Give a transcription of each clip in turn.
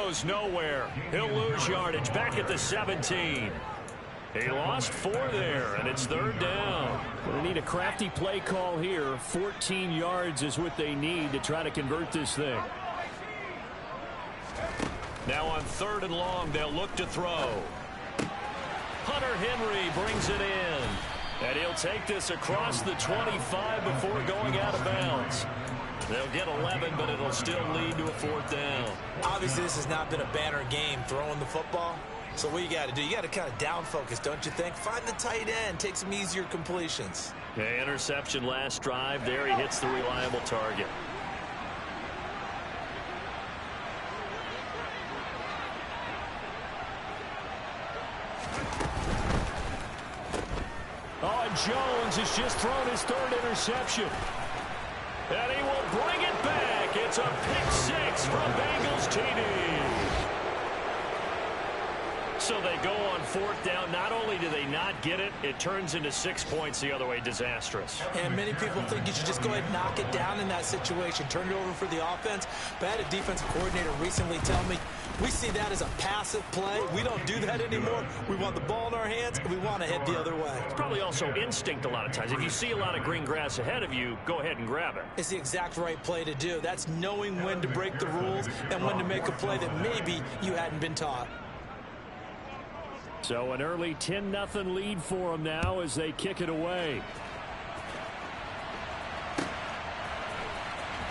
goes nowhere. He'll lose yardage back at the 17. He lost 4 there, and it's 3rd down. They need a crafty play call here. 14 yards is what they need to try to convert this thing. Now on 3rd and long, they'll look to throw. Hunter Henry brings it in. And he'll take this across the 25 before going out of bounds. They'll get 11, but it'll still lead to a 4th down. Obviously, this has not been a banner game throwing the football. So what you got to do, you got to kind of down focus, don't you think? Find the tight end, take some easier completions. Yeah, interception last drive. There he hits the reliable target. Oh, and Jones has just thrown his 3rd interception. And he will bring it back. It's a pick 6 from Bengals TD. So they go on 4th down. Not only do they not get it, it turns into 6 points the other way. Disastrous. And many people think you should just go ahead and knock it down in that situation. Turn it over for the offense. But I had a defensive coordinator recently tell me, we see that as a passive play. We don't do that anymore. We want the ball in our hands, and we want to head the other way. It's probably also instinct a lot of times. If you see a lot of green grass ahead of you, go ahead and grab it. It's the exact right play to do. That's knowing when to break the rules and when to make a play that maybe you hadn't been taught. So an early 10-0 lead for them now as they kick it away.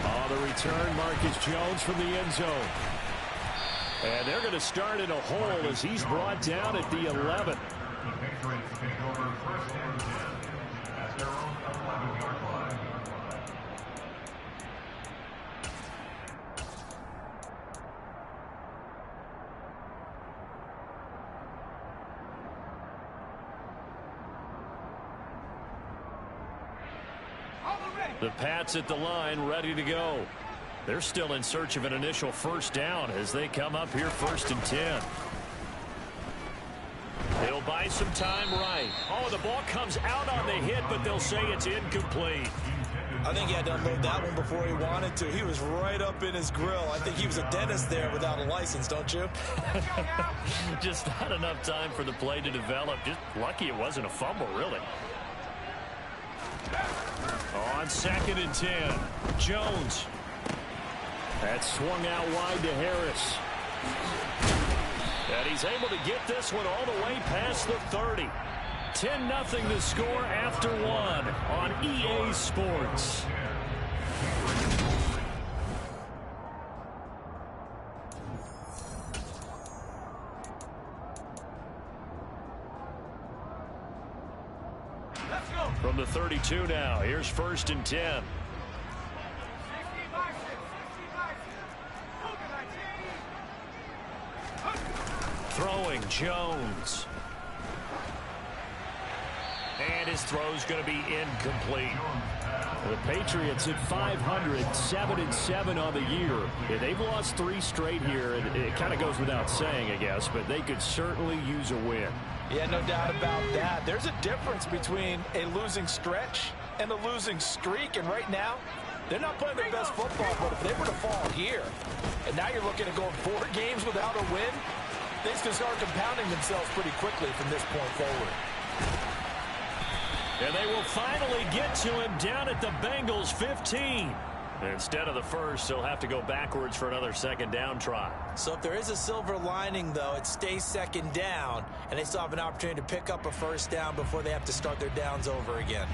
Oh, the return, Marcus Jones from the end zone. And they're going to start in a hole as he's brought down at the 11. The Pats at the line, ready to go. They're still in search of an initial 1st down as they come up here 1st and 10. They'll buy some time right. Oh, the ball comes out on the hit, but they'll say it's incomplete. I think he had to unload that one before he wanted to. He was right up in his grill. I think he was a dentist there without a license, don't you? Just not enough time for the play to develop. Just lucky it wasn't a fumble, really. On 2nd and 10, Jones. That's swung out wide to Harris. And he's able to get this one all the way past the 30. 10-0 to score after 1 on EA Sports. From the 32 now, here's 1st and 10. Throwing Jones. And his throw's going to be incomplete. The Patriots at 500, 7-7 on the year. Yeah, they've lost 3 straight here, and it kind of goes without saying, I guess, but they could certainly use a win. Yeah, no doubt about that. There's a difference between a losing stretch and a losing streak, and right now, they're not playing their best football, but if they were to fall here, and now you're looking at going 4 games without a win, things can start compounding themselves pretty quickly from this point forward. And they will finally get to him down at the Bengals 15. Instead of the 1st, they'll have to go backwards for another 2nd down try. So if there is a silver lining, though, it stays 2nd down, and they still have an opportunity to pick up a 1st down before they have to start their downs over again.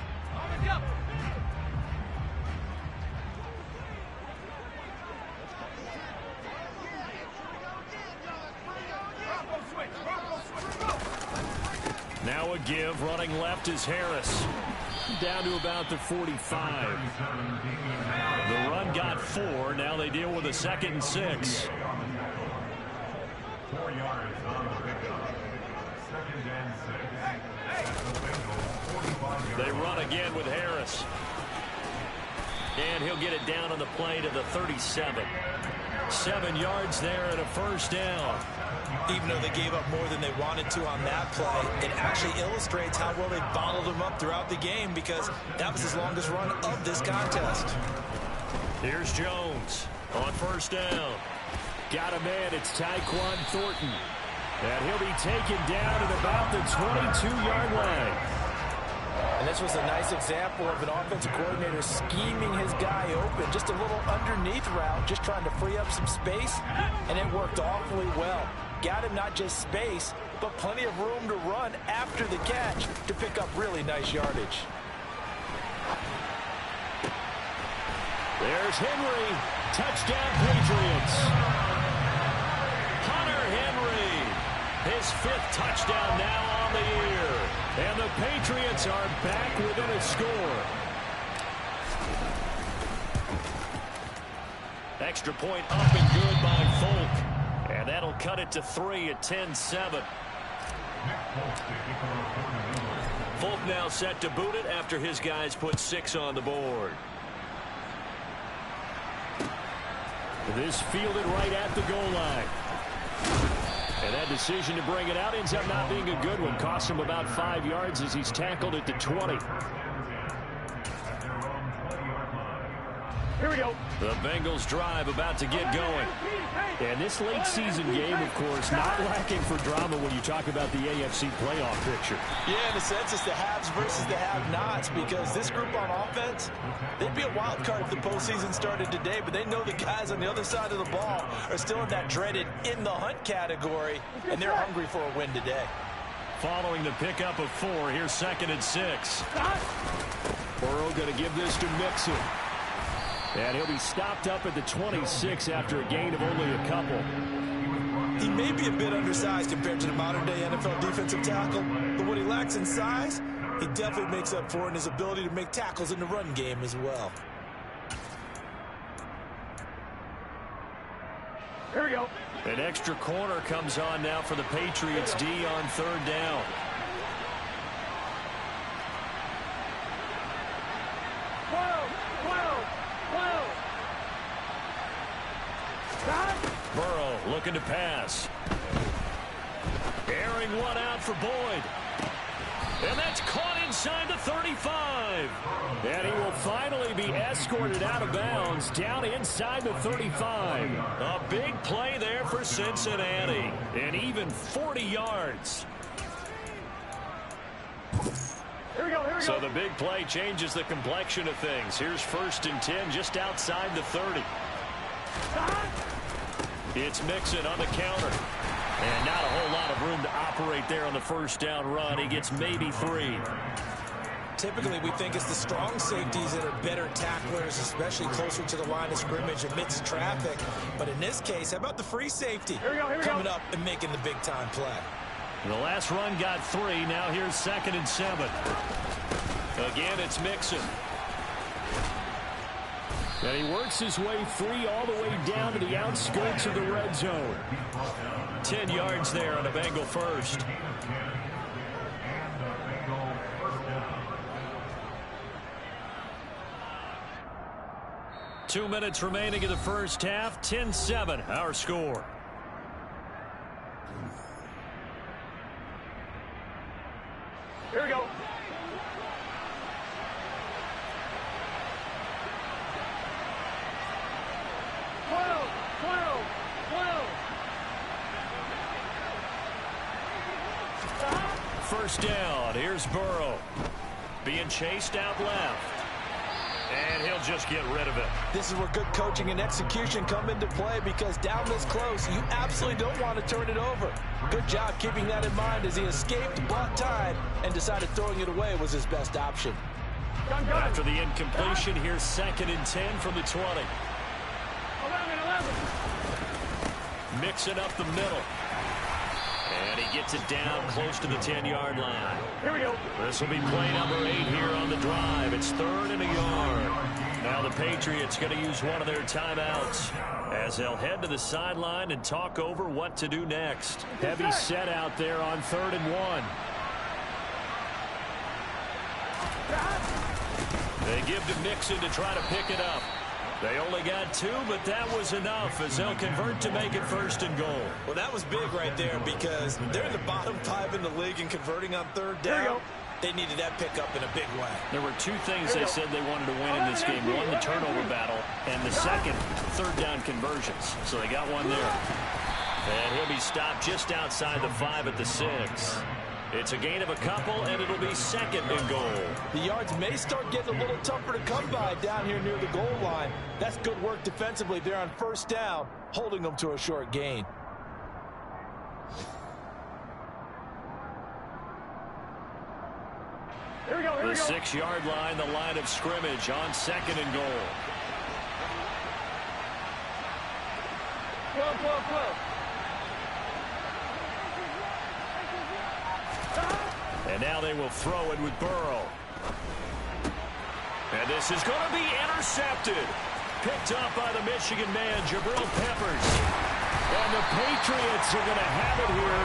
Now a give, running left is Harris. Down to about the 45. The run got 4. Now they deal with a 2nd and 6. 4 yards on the pickup. 2nd and 6. They run again with Harris. And he'll get it down on the play to the 37. 7 yards there and a 1st down. Even though they gave up more than they wanted to on that play, it actually illustrates how well they bottled him up throughout the game, because that was his longest run of this contest. Here's Jones on 1st down. Got a man. It's Tyquan Thornton. And he'll be taken down at about the 22-yard line. And this was a nice example of an offensive coordinator scheming his guy open. Just a little underneath route, just trying to free up some space, and it worked awfully well. Got him not just space, but plenty of room to run after the catch to pick up really nice yardage. There's Henry. Touchdown, Patriots. Hunter Henry, his 5th touchdown now on the year. And the Patriots are back within a score. Extra point up and good by Folk. And that'll cut it to 3 at 10-7. Folk now set to boot it after his guys put 6 on the board. This fielded right at the goal line. And that decision to bring it out ends up not being a good one. Cost him about 5 yards as he's tackled at the 20. Here we go. The Bengals drive about to get going. And this late season game, of course, not lacking for drama when you talk about the AFC playoff picture. Yeah, in a sense, it's the haves versus the have-nots, because this group on offense, they'd be a wild card if the postseason started today, but they know the guys on the other side of the ball are still in that dreaded in-the-hunt category, and they're hungry for a win today. Following the pickup of 4, here's 2nd and 6. Burrow going to give this to Mixon. And he'll be stopped up at the 26 after a gain of only a couple. He may be a bit undersized compared to the modern-day NFL defensive tackle, but what he lacks in size, he definitely makes up for in his ability to make tackles in the run game as well. Here we go. An extra corner comes on now for the Patriots D on 3rd down. Burrow looking to pass. Airing one out for Boyd. And that's caught inside the 35. And he will finally be escorted out of bounds down inside the 35. A big play there for Cincinnati. And even 40 yards. Here we go. So the big play changes the complexion of things. Here's 1st and 10 just outside the 30. It's Mixon on the counter. And not a whole lot of room to operate there on the 1st down run. He gets maybe 3. Typically, we think it's the strong safeties that are better tacklers, especially closer to the line of scrimmage amidst traffic. But in this case, how about the free safety coming up and making the big-time play? The last run got 3. Now here's 2nd and 7. Again, it's Mixon. And he works his way free all the way down to the outskirts of the red zone. 10 yards there on a Bengal 1st. Two minutes remaining in the 1st half. 10-7, our score. Here we go. First down. Here's Burrow. Being chased out left. And he'll just get rid of it. This is where good coaching and execution come into play, because down this close, you absolutely don't want to turn it over. Good job keeping that in mind as he escaped, bought time, and decided throwing it away was his best option. After the incompletion, here's 2nd and 10 from the 20. 11. Mixing up the middle. And he gets it down close to the 10-yard line. Here we go. This will be play number 8 here on the drive. It's 3rd and a yard. Now the Patriots going to use one of their timeouts as they'll head to the sideline and talk over what to do next. Heavy set out there on 3rd and 1. They give to Mixon to try to pick it up. They only got 2, but that was enough as they'll convert to make it 1st and goal. Well, that was big right there, because they're in the bottom 5 in the league in converting on 3rd down. They needed that pickup in a big way. There were two things they said they wanted to win in this game. One, the turnover battle, and the second, third down conversions. So they got one there. And he'll be stopped just outside the 5 at the 6. It's a gain of a couple, and it'll be second and goal. The yards may start getting a little tougher to come by down here near the goal line. That's good work defensively there on first down, holding them to a short gain. Here we go, here we The go. 6-yard line, the line of scrimmage on second and goal. 12, 12, 12. And now they will throw it with Burrow. And this is going to be intercepted. Picked up by the Michigan man, Jabril Peppers. And the Patriots are going to have it here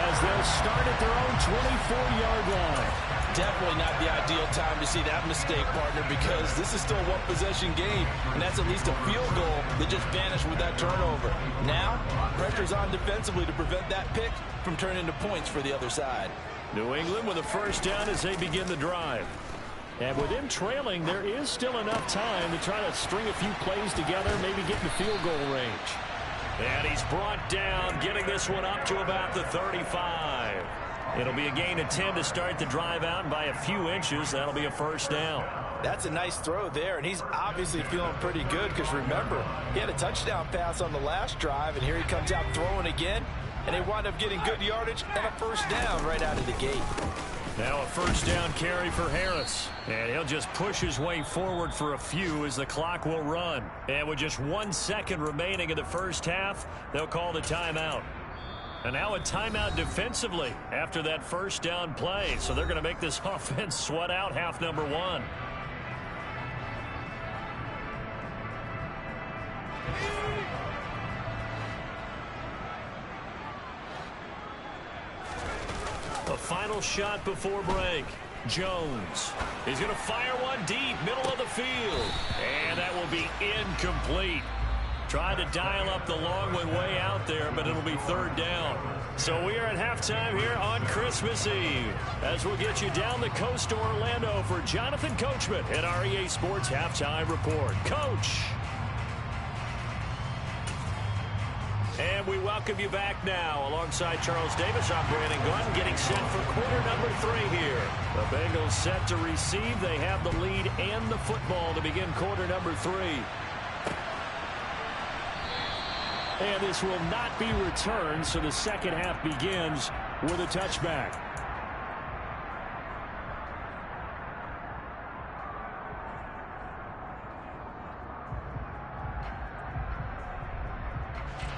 as they'll start at their own 24-yard line. Definitely not the ideal time to see that mistake, partner, because this is still a one-possession game, and that's at least a field goal that just vanished with that turnover. Now, pressure's on defensively to prevent that pick from turning into points for the other side. New England with a first down as they begin the drive. And with them trailing, there is still enough time to try to string a few plays together, maybe get in the field goal range. And he's brought down, getting this one up to about the 35. It'll be a gain of 10 to start the drive out, and by a few inches, that'll be a first down. That's a nice throw there, and he's obviously feeling pretty good because, remember, he had a touchdown pass on the last drive, and here he comes out throwing again, and they wind up getting good yardage and a first down right out of the gate. Now a first down carry for Harris. And he'll just push his way forward for a few as the clock will run. And with just 1 second remaining in the first half, they'll call the timeout. And now a timeout defensively after that first down play. So they're going to make this offense sweat out half number 1. A final shot before break. Jones. He's going to fire one deep, middle of the field. And that will be incomplete. Tried to dial up the long one way out there, but it'll be third down. So we are at halftime here on Christmas Eve, as we'll get you down the coast to Orlando for Jonathan Coachman at our EA Sports Halftime Report. Coach. And we welcome you back now. Alongside Charles Davis, I'm Brandon Gordon, getting set for quarter number 3 here. The Bengals set to receive. They have the lead and the football to begin quarter number 3. And this will not be returned, so the second half begins with a touchback.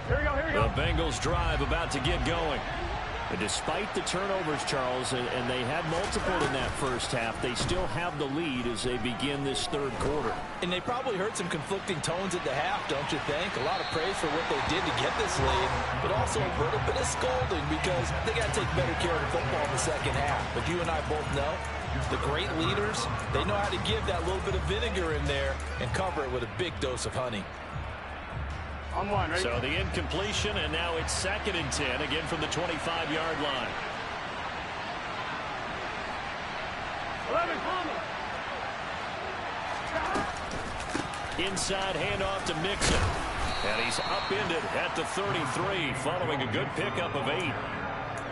Here we go, here we go. The Bengals drive about to get going. And despite the turnovers, Charles, and they had multiple in that first half, they still have the lead as they begin this third quarter. And they probably heard some conflicting tones at the half, don't you think? A lot of praise for what they did to get this lead, but also a little bit of scolding because they got to take better care of the football in the second half. But you and I both know the great leaders, they know how to give that little bit of vinegar in there and cover it with a big dose of honey. On one, right? So the incompletion, and now it's second and 10, again from the 25-yard line. 11, Palmer. Inside handoff to Mixon. And he's upended at the 33, following a good pickup of 8.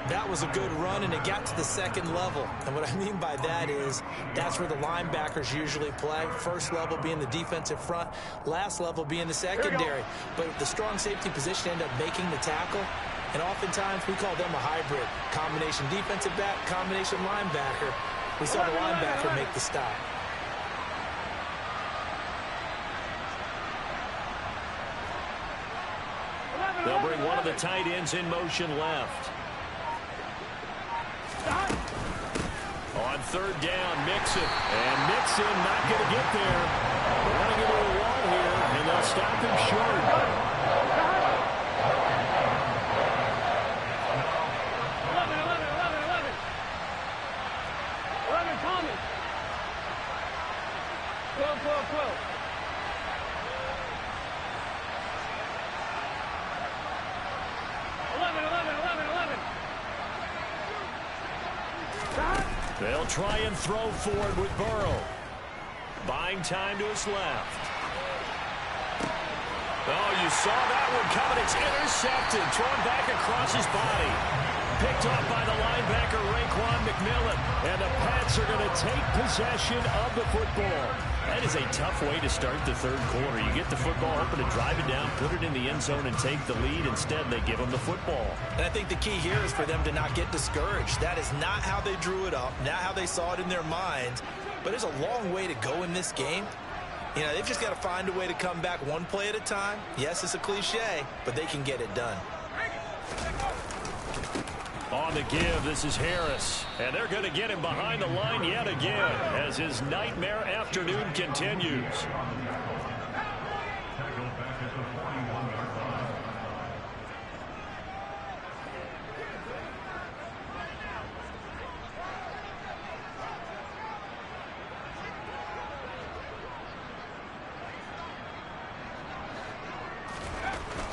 That was a good run, and it got to the second level. And what I mean by that is that's where the linebackers usually play. First level being the defensive front, last level being the secondary. But the strong safety position ended up making the tackle. And oftentimes we call them a hybrid. Combination defensive back, combination linebacker. We saw the linebacker make the stop. They'll bring one of the tight ends in motion left. On third down, Mixon. And Mixon not going to get there. Running into a wall here, and they'll stop him short. 11, Thomas. 12, 12, 12. 11. They'll try and throw forward with Burrow. Buying time to his left. Oh, you saw that one coming. It's intercepted. Thrown back across his body. Picked off by the linebacker, Raekwon McMillan. And the Pats are going to take possession of the football. That is a tough way to start the third quarter. You get the football, hoping to drive it down, put it in the end zone, and take the lead. Instead, they give them the football. And I think the key here is for them to not get discouraged. That is not how they drew it up, not how they saw it in their minds. But there's a long way to go in this game. You know, they've just got to find a way to come back one play at a time. Yes, it's a cliche, but they can get it done. On the give, this is Harris. And they're going to get him behind the line yet again as his nightmare afternoon continues.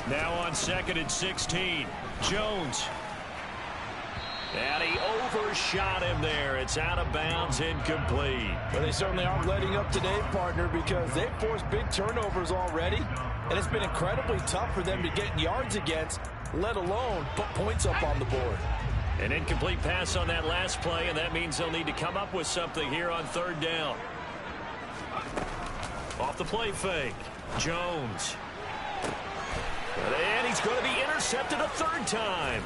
Now on 2nd and 16, Jones. And he overshot him there. It's out of bounds, incomplete. Well, they certainly aren't letting up today, partner, because they've forced big turnovers already. And it's been incredibly tough for them to get yards against, let alone put points up on the board. An incomplete pass on that last play, and that means they'll need to come up with something here on 3rd down. Off the play fake, Jones. And he's going to be intercepted a 3rd time.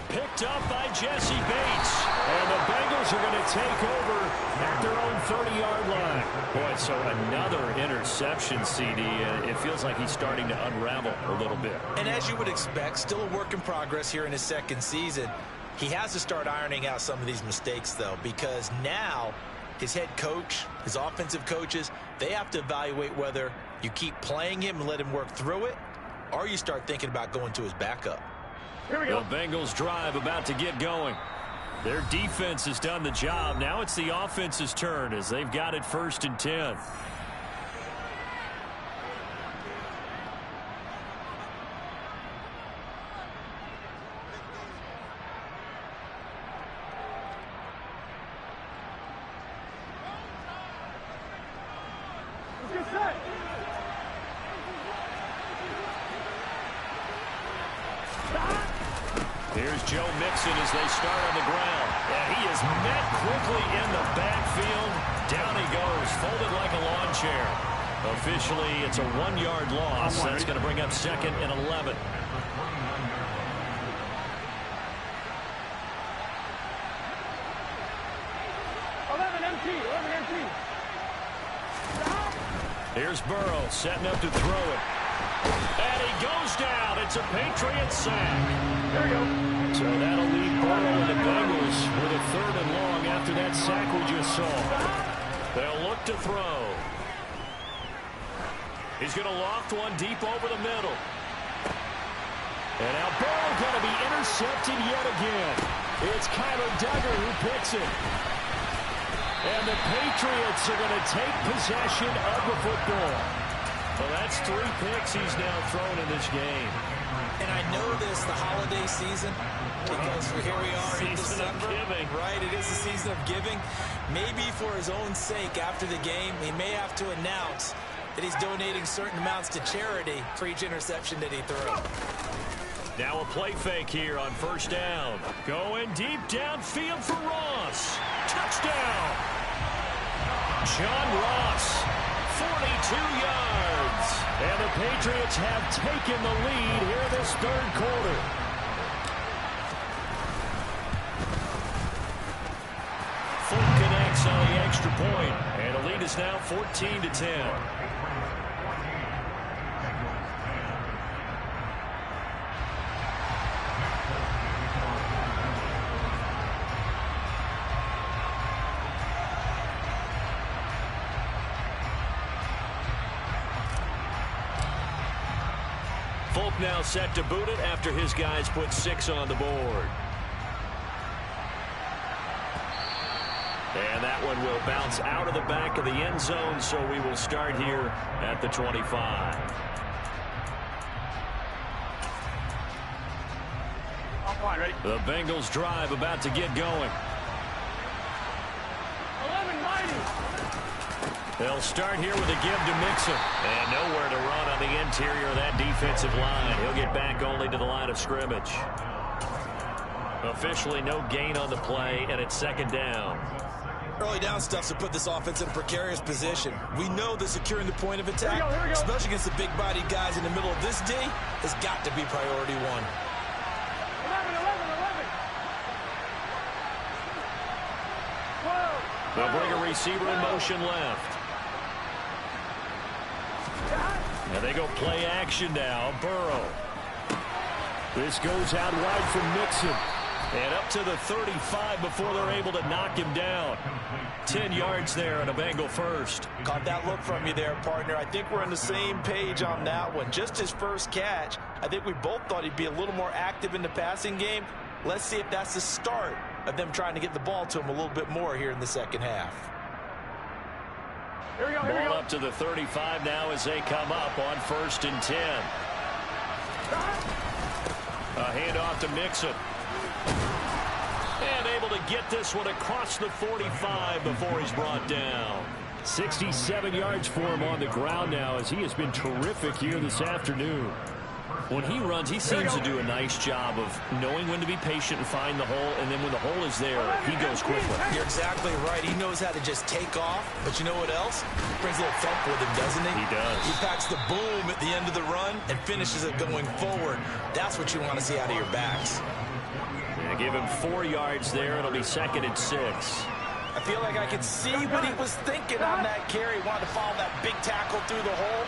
Picked up by Jesse Bates. And the Bengals are going to take over at their own 30-yard line. Boy, so another interception, CD. It feels like he's starting to unravel a little bit. And as you would expect, still a work in progress here in his 2nd season. He has to start ironing out some of these mistakes, though, because now his head coach, his offensive coaches, they have to evaluate whether you keep playing him and let him work through it, or you start thinking about going to his backup. Here we go. The Bengals drive about to get going. Their defense has done the job. Now it's the offense's turn as they've got it 1st and 10. Let's get set. Here's Joe Mixon as they start on the ground. And he is met quickly in the backfield. Down he goes, folded like a lawn chair. Officially, it's a 1-yard loss. That's going to bring up 2nd and 11. Here's Burrow setting up to throw it. And he goes down. It's a Patriot sack. There we go. So that'll leave Burrow and the Bengals with a 3rd and long after that sack we just saw. They'll look to throw. He's going to loft one deep over the middle. And now Burrow going to be intercepted yet again. It's Kyler Duggar who picks it. And the Patriots are going to take possession of the football. Well, that's 3 picks he's now thrown in this game. And I know this, the holiday season, because here we are in December. Right, it is the season of giving. Maybe for his own sake, after the game, he may have to announce that he's donating certain amounts to charity for each interception that he threw. Now a play fake here on 1st down. Going deep downfield for Ross. Touchdown. John Ross, 42 yards. And the Patriots have taken the lead here this 3rd quarter. Fulk connects on the extra point, and the lead is now 14-10. Fulk now set to boot it after his guys put 6 on the board. And that one will bounce out of the back of the end zone, so we will start here at the 25. Ready? The Bengals drive about to get going. They'll start here with a give to Mixon. And nowhere to run on the interior of that defensive line. He'll get back only to the line of scrimmage. Officially no gain on the play, and it's second down. Early down stuff to put this offense in a precarious position. We know that securing the point of attack, especially against the big-bodied guys in the middle of this D, has got to be priority one. 11. They'll bring a receiver in motion left. And they go play action now. Burrow. This goes out wide from Mixon. And up to the 35 before they're able to knock him down. 10 yards there and a Bengal first. Caught that look from you there, partner. I think we're on the same page on that one. Just his first catch. I think we both thought he'd be a little more active in the passing game. Let's see if that's the start of them trying to get the ball to him a little bit more here in the second half. Here we go, here we Ball go. up to the 35 now as they come up on 1st and 10. A handoff to Mixon. And able to get this one across the 45 before he's brought down. 67 yards for him on the ground now as he has been terrific here this afternoon. When he runs, he seems to do a nice job of knowing when to be patient and find the hole, and then when the hole is there, he goes quickly. You're exactly right. He knows how to just take off, but you know what else? Brings a little thump with him, doesn't he? He does. He packs the boom at the end of the run and finishes it going forward. That's what you want to see out of your backs. And give him 4 yards there. It'll be 2nd and 6. I feel like I could see what he was thinking on that carry. He wanted to follow that big tackle through the hole.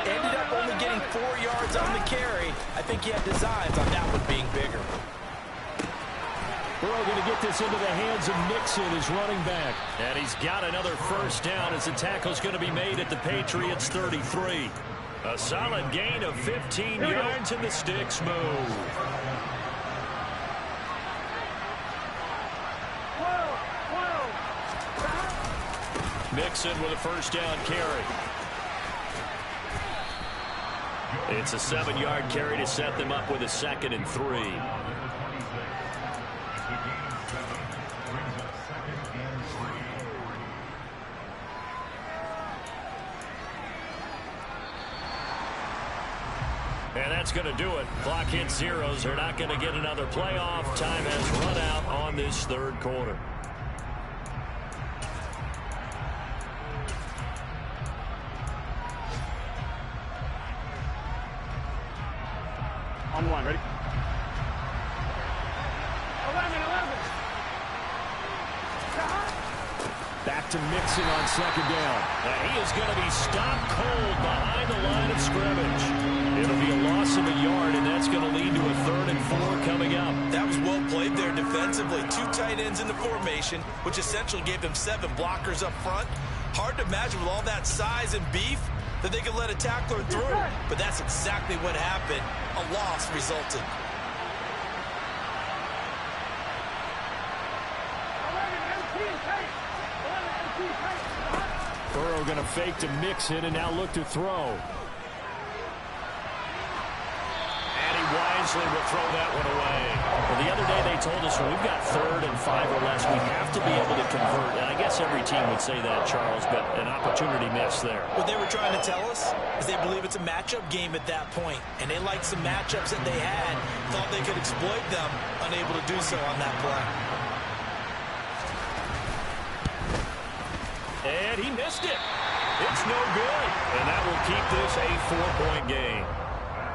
Ended up only getting 4 yards on the carry. I think he had designs on that one being bigger. Burrow going to get this into the hands of Mixon, his running back. And he's got another first down as the tackle's going to be made at the Patriots' 33. A solid gain of 15 yards and the sticks move. 12. Mixon with a first down carry. It's a 7-yard carry to set them up with a 2nd and 3. And that's going to do it. Clock hits zeros. They're not going to get another playoff. Time has run out on this 3rd quarter. On one, ready? 11. Back to Mixon on 2nd down. And he is going to be stopped cold behind the line of scrimmage. It'll be a loss of a yard, and that's going to lead to a 3rd and 4 coming up. That was well played there defensively. 2 tight ends in the formation, which essentially gave them 7 blockers up front. Hard to imagine with all that size and beef that they could let a tackler through. But that's exactly what happened. A loss resulted. Burrow going to fake to Mixon and now look to throw. And he wisely will throw that one away. Well, the other day they told us when we've got 3rd and 5 or less, we have to be able to convert. And I guess every team would say that, Charles, but an opportunity missed there. What they were trying to tell us is they believe it's a matchup game at that point, and they liked some matchups that they had, thought they could exploit them, unable to do so on that play. And he missed it. It's no good. And that will keep this a 4-point game.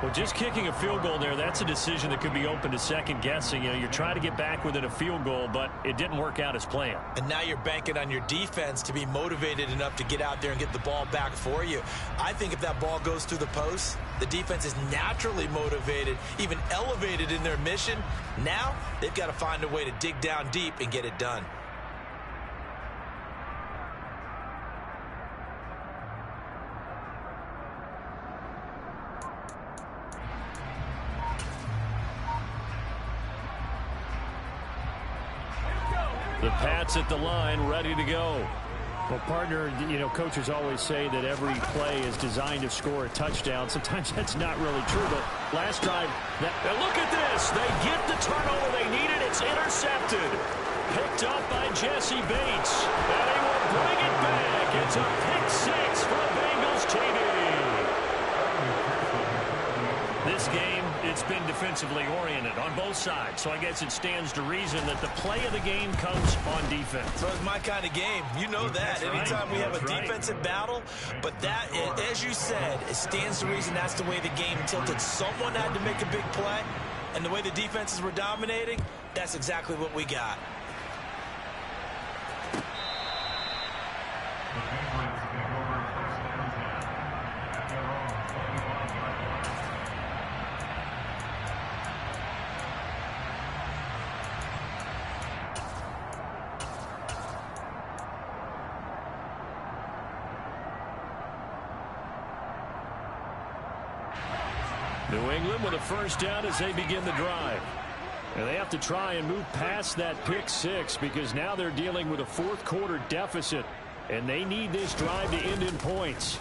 Well, just kicking a field goal there, that's a decision that could be open to second guessing. You know, you're trying to get back within a field goal, but it didn't work out as planned. And now you're banking on your defense to be motivated enough to get out there and get the ball back for you. I think if that ball goes through the post, the defense is naturally motivated, even elevated in their mission. Now they've got to find a way to dig down deep and get it done. The Pats at the line, ready to go. Well, partner, you know, coaches always say that every play is designed to score a touchdown. Sometimes that's not really true, but Last drive. And look at this. They get the turnover they needed. It's intercepted. Picked up by Jesse Bates. And he will bring it back. It's a pick six for Bengals TD. This game, it's been defensively oriented on both sides. So I guess it stands to reason that the play of the game comes on defense. So it's my kind of game. You know that. Anytime we have a defensive battle. But that, as you said, it stands to reason that's the way the game tilted. Someone had to make a big play. And the way the defenses were dominating, that's exactly what we got. New England with a first down as they begin the drive. And they have to try and move past that pick six because now they're dealing with a fourth quarter deficit. And they need this drive to end in points.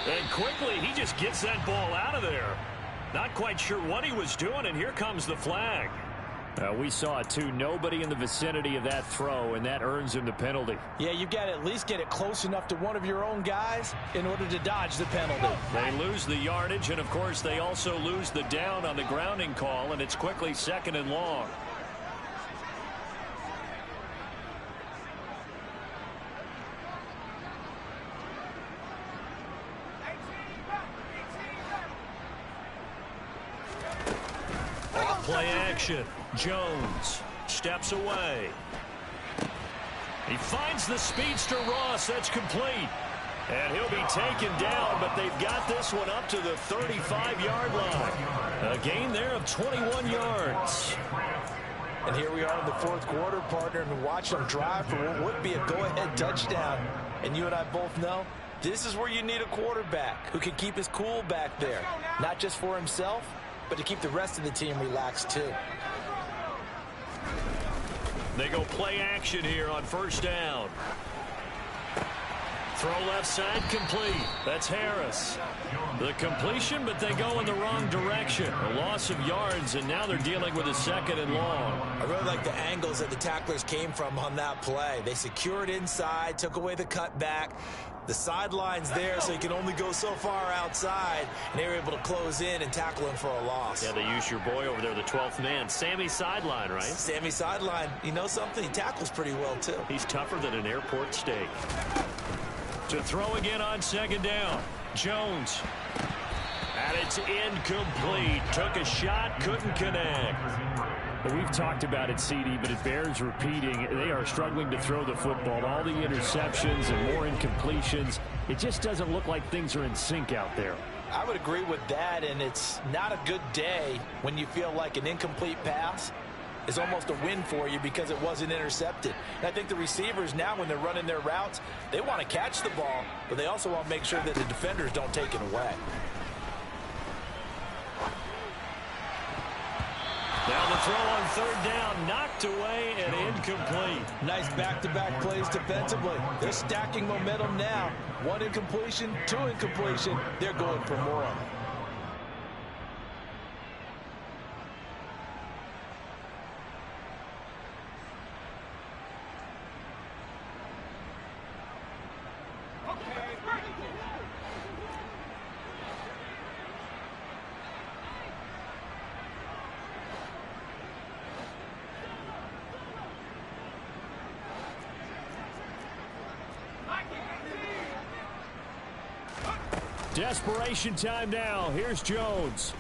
And quickly, he just gets that ball out of there. Not quite sure what he was doing, and here comes the flag. We saw it, too. Nobody in the vicinity of that throw, and that earns him the penalty. Yeah, you've got to at least get it close enough to one of your own guys in order to dodge the penalty. They lose the yardage, and, of course, they also lose the down on the grounding call, and it's quickly 2nd and long. Play action. Jones steps away. He finds the speedster Ross. That's complete. And he'll be taken down, but they've got this one up to the 35-yard line. A gain there of 21 yards. And here we are in the fourth quarter, partner, and watch them drive for what would be a go-ahead touchdown. And you and I both know this is where you need a quarterback who can keep his cool back there, not just for himself, but to keep the rest of the team relaxed, too. They go play action here on first down. Throw left side complete. That's Harris. The completion, but they go in the wrong direction. A loss of yards, and now they're dealing with a 2nd and long. I really like the angles that the tacklers came from on that play. They secured inside, took away the cutback. The sideline's there, so you can only go so far outside, and they were able to close in and tackle him for a loss. Yeah, they used your boy over there, the 12th man. Sammy Sideline, right? Sammy Sideline. You know something? He tackles pretty well, too. He's tougher than an airport steak. To throw again on 2nd down. Jones. And it's incomplete. Took a shot, couldn't connect. We've talked about it, CD, but it bears repeating. They are struggling to throw the football. All the interceptions and more incompletions. It just doesn't look like things are in sync out there. I would agree with that, and it's not a good day when you feel like an incomplete pass is almost a win for you because it wasn't intercepted. And I think the receivers now, when they're running their routes, they want to catch the ball, but they also want to make sure that the defenders don't take it away. Now the throw on 3rd down, knocked away and incomplete. Nice back-to-back plays defensively. They're stacking momentum now. 1 incompletion, 2 incompletion. They're going for more. Desperation time now. Here's Jones.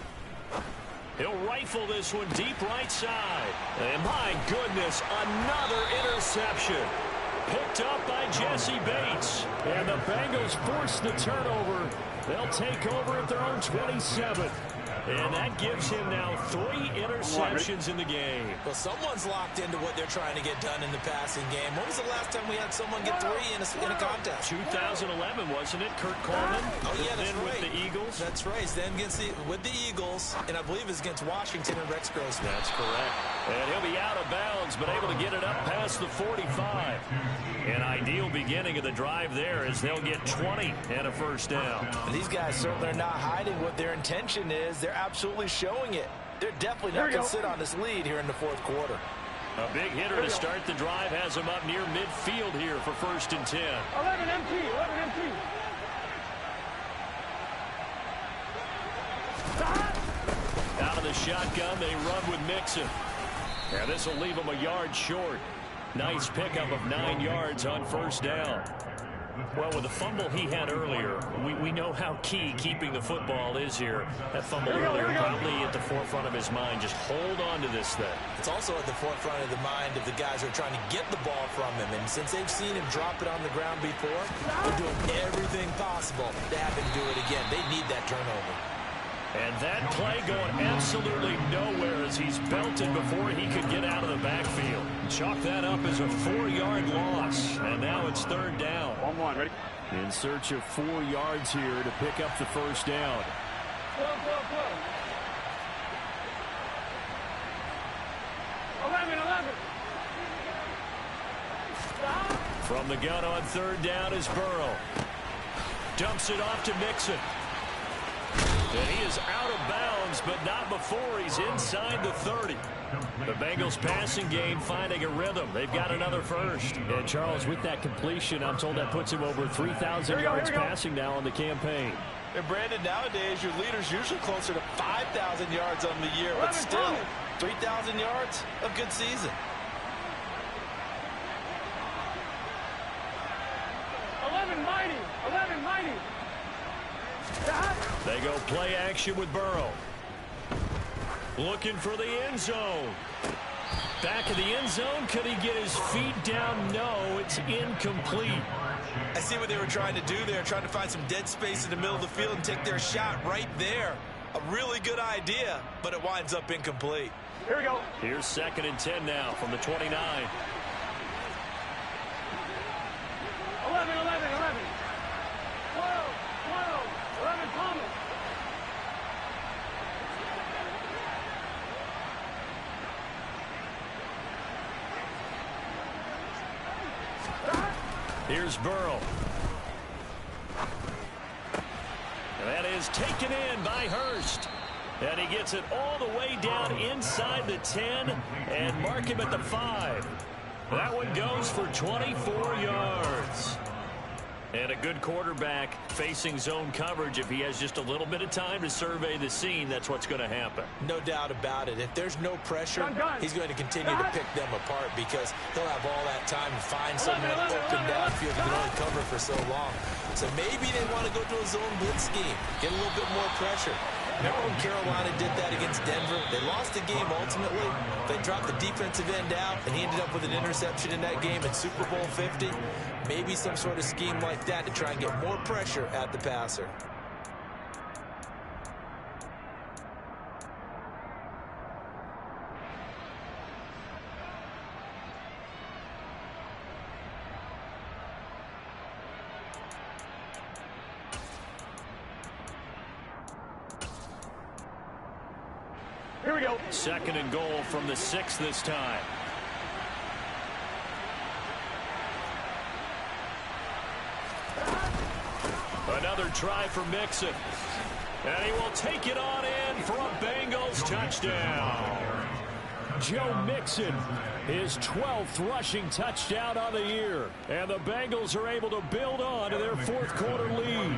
He'll rifle this one deep right side. And my goodness, another interception. Picked up by Jesse Bates. And the Bengals force the turnover. They'll take over at their own 27. And that gives him now 3 interceptions in the game. Well, someone's locked into what they're trying to get done in the passing game. When was the last time we had someone get 3 in a contest? 2011, wasn't it? Kurt Coleman? Oh, yeah, that's then right. with the Eagles? That's right. Then with the Eagles, and I believe it's against Washington and Rex Grossman. That's correct. And he'll be out of bounds, but able to get it up past the 45. An ideal beginning of the drive there as they'll get 20 and a first down. These guys certainly are not hiding what their intention is. They're absolutely showing it. They're definitely not going to sit on this lead here in the fourth quarter. A big hitter to start the drive has him up near midfield here for 1st and 10. 11 MT, 11 MT. Out of the shotgun, they run with Mixon. And this will leave him a yard short. Nice pickup of 9 yards on 1st down. Well, with the fumble he had earlier, we know how key keeping the football is here. That fumble earlier probably at the forefront of his mind. Just hold on to this thing. It's also at the forefront of the mind of the guys who are trying to get the ball from him. And since they've seen him drop it on the ground before, they're doing everything possible to have him do it again. They need that turnover. And that play going absolutely nowhere as he's belted before he could get out of the backfield. Chalk that up as a 4-yard loss. And now it's 3rd down. 1-1, ready? In search of 4 yards here to pick up the first down. 12. 11. From the gun on 3rd down is Burrow. Dumps it off to Mixon. And he is out of bounds, but not before he's inside the 30. The Bengals passing game finding a rhythm. They've got another first. And Charles, with that completion, I'm told that puts him over 3,000 yards passing now on the campaign. And Brandon, nowadays your leader's usually closer to 5,000 yards on the year, but still 3,000 yards, a good season. 11 mighty. They go play action with Burrow. Looking for the end zone. Back of the end zone. Could he get his feet down? No, it's incomplete. I see what they were trying to do there, trying to find some dead space in the middle of the field and take their shot right there. A really good idea, but it winds up incomplete. Here we go. Here's 2nd and 10 now from the 29. 11. 12. 11 Thomas. Here's Burrow. And that is taken in by Hurst. And he gets it all the way down inside the 10 and mark him at the 5. That one goes for 24 yards. And a good quarterback facing zone coverage. If he has just a little bit of time to survey the scene, that's what's going to happen. No doubt about it. If there's no pressure, he's going to continue to pick them apart because he'll have all that time to find someone open downfield who can only cover for so long. So maybe they want to go to a zone blitz scheme, get a little bit more pressure. Remember when Carolina did that against Denver? They lost the game ultimately. They dropped the defensive end out, and he ended up with an interception in that game in Super Bowl 50. Maybe some sort of scheme like that to try and get more pressure at the passer. Here we go. 2nd and goal from the 6 this time. Another try for Mixon. And he will take it on in for a Bengals touchdown. Joe Mixon, his 12th rushing touchdown on the year. And the Bengals are able to build on to their 4th quarter lead.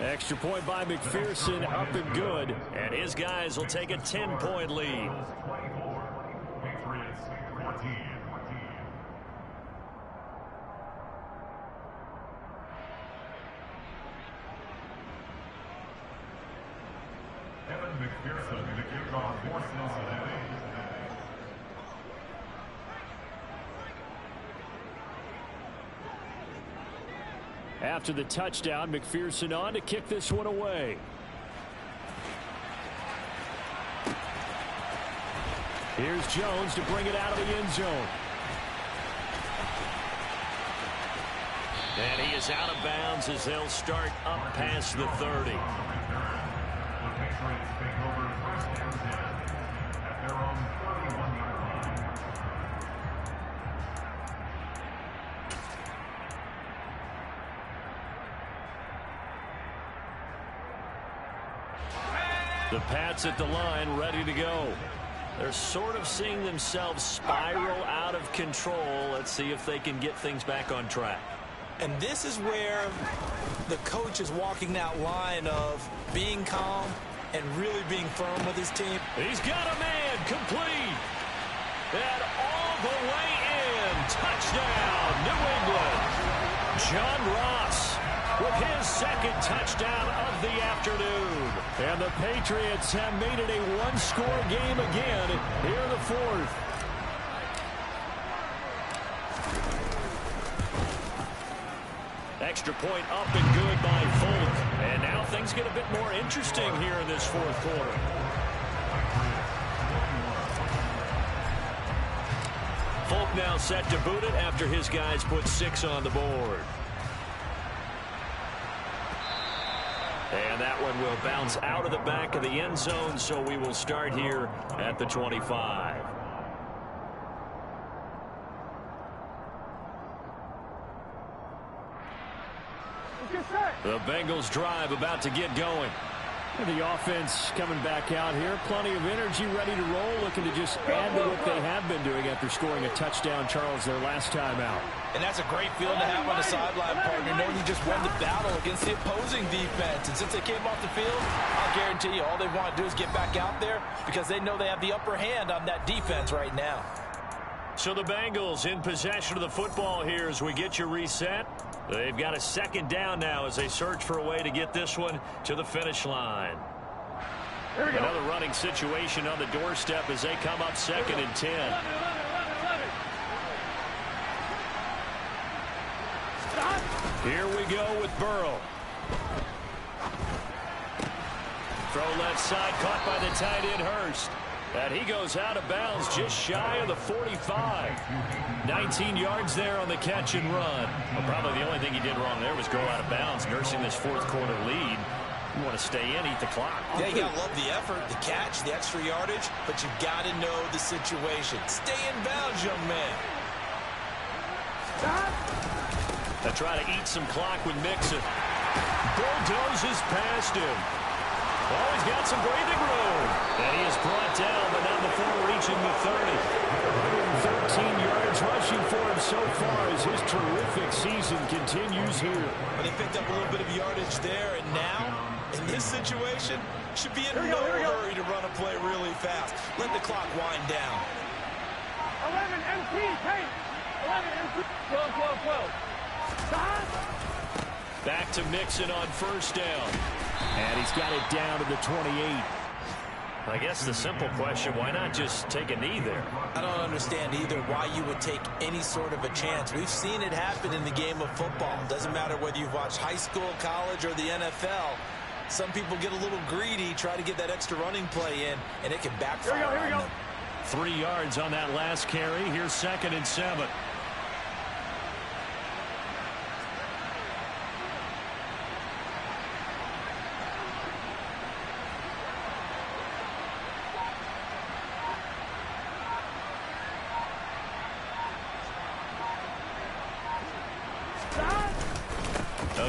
Extra point by McPherson, up and good. And his guys will take a 10-point lead. McPherson to kick off for Cincinnati. After the touchdown, McPherson on to kick this one away. Here's Jones to bring it out of the end zone. And he is out of bounds as they'll start up past the 30. The Patriots take over first and 10 at their own 31-yard line. The Pats at the line, ready to go. They're sort of seeing themselves spiral out of control. Let's see if they can get things back on track. And this is where the coach is walking that line of being calm and really being firm with his team. He's got a man, complete. And all the way in. Touchdown, New England. John Ross with his second touchdown of the afternoon. And the Patriots have made it a one-score game again here in the fourth. Extra point up and good by Folk. And now things get a bit more interesting here in this fourth quarter. Folk now set to boot it after his guys put 6 on the board. And that one will bounce out of the back of the end zone, so we will start here at the 25. The Bengals drive about to get going. And the offense coming back out here. Plenty of energy, ready to roll, looking to just add to what they have been doing after scoring a touchdown, Charles, their last time out. And that's a great feeling to have on the sideline, partner, knowing you just won the battle against the opposing defense. And since they came off the field, I'll guarantee you all they want to do is get back out there because they know they have the upper hand on that defense right now. So the Bengals in possession of the football here as we get you reset. They've got a second down now as they search for a way to get this one to the finish line. Here we go. Another running situation on the doorstep as they come up second and 10. 11. Here we go with Burrow. Throw left side, caught by the tight end Hurst. And he goes out of bounds just shy of the 45. 19 yards there on the catch and run. Well, probably the only thing he did wrong there was go out of bounds, nursing this fourth quarter lead. You want to stay in, eat the clock. Yeah, you got to love the effort, the catch, the extra yardage, but you got to know the situation. Stay in bounds, young man. They try to eat some clock with Mixon. Bulldozes past him. Oh, he's got some breathing room. And he is brought down, but not before reaching the 30. 113 yards rushing for him so far as his terrific season continues here. But they picked up a little bit of yardage there, and now, in this situation, should be in no hurry to run a play really fast. Let the clock wind down. 11 MP, tape. 11 MP. 12. Stop. Back to Mixon on first down. And he's got it down to the 28. I guess the simple question, why not just take a knee there? I don't understand either why you would take any sort of a chance. We've seen it happen in the game of football. Doesn't matter whether you've watched high school, college, or the NFL. Some people get a little greedy, try to get that extra running play in, and it can backfire. Here we go. 3 yards on that last carry. Here's 2nd and 7.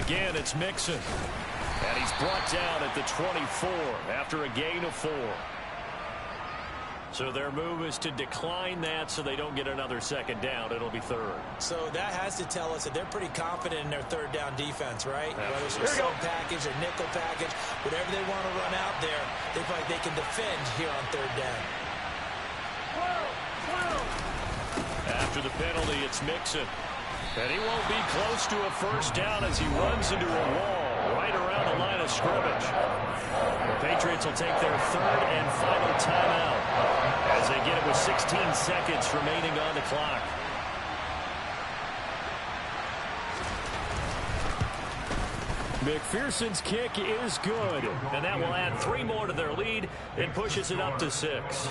Again, it's Mixon. And he's brought down at the 24 after a gain of 4. So their move is to decline that so they don't get another second down. It'll be 3rd. So that has to tell us that they're pretty confident in their third down defense, right? Whether it's a zone package or nickel package, whatever they want to run out there, they feel like they can defend here on 3rd down. 12. After the penalty, it's Mixon. And he won't be close to a first down as he runs into a wall right around the line of scrimmage. The Patriots will take their third and final timeout as they get it with 16 seconds remaining on the clock. McPherson's kick is good, and that will add 3 more to their lead and pushes it up to 6.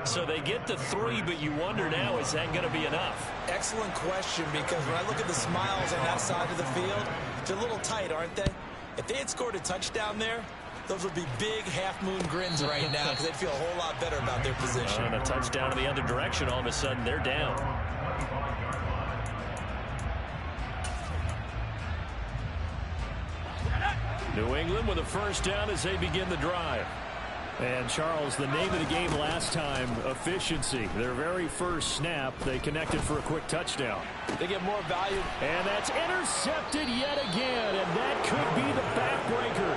So they get to 3, but you wonder now, is that going to be enough? Excellent question, because when I look at the smiles on that side of the field, they're a little tight, aren't they? If they had scored a touchdown there, those would be big half-moon grins right now because they'd feel a whole lot better about their position. And a touchdown in the other direction, all of a sudden they're down. New England with a first down as they begin the drive. And, Charles, the name of the game last time, efficiency. Their very first snap, they connected for a quick touchdown. They get more value. And that's intercepted yet again, and that could be the backbreaker.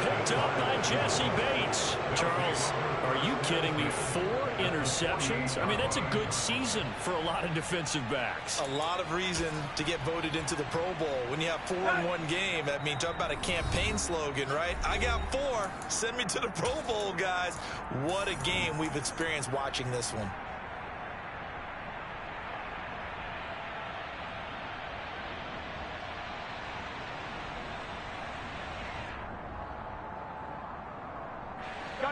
Picked up by Jesse Bates. Charles, are you kidding me? 4 interceptions? I mean, that's a good season for a lot of defensive backs. A lot of reason to get voted into the Pro Bowl. When you have 4 in one game, I mean, talk about a campaign slogan, right? I got 4. Send me to the Pro Bowl, guys. What a game we've experienced watching this one.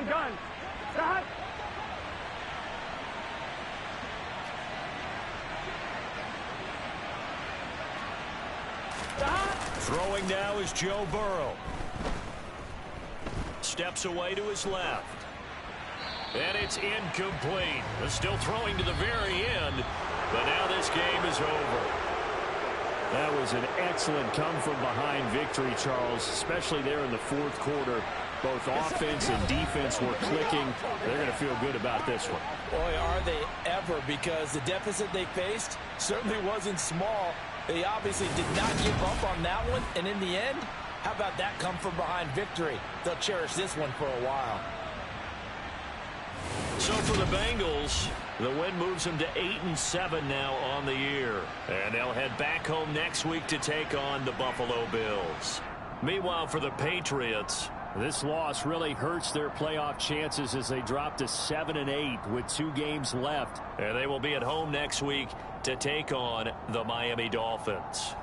Gun. Stop. Stop. Throwing now is Joe Burrow. Steps away to his left. And it's incomplete. Still throwing to the very end, but now this game is over. That was an excellent come-from-behind victory, Charles, especially there in the fourth quarter. Both offense and defense were clicking. They're going to feel good about this one. Boy, are they ever, because the deficit they faced certainly wasn't small. They obviously did not give up on that one, and in the end, how about that come-from-behind victory? They'll cherish this one for a while. So for the Bengals, the win moves them to 8-7 now on the year. And they'll head back home next week to take on the Buffalo Bills. Meanwhile, for the Patriots, this loss really hurts their playoff chances as they drop to 7-8 with 2 games left. and they will be at home next week to take on the Miami Dolphins.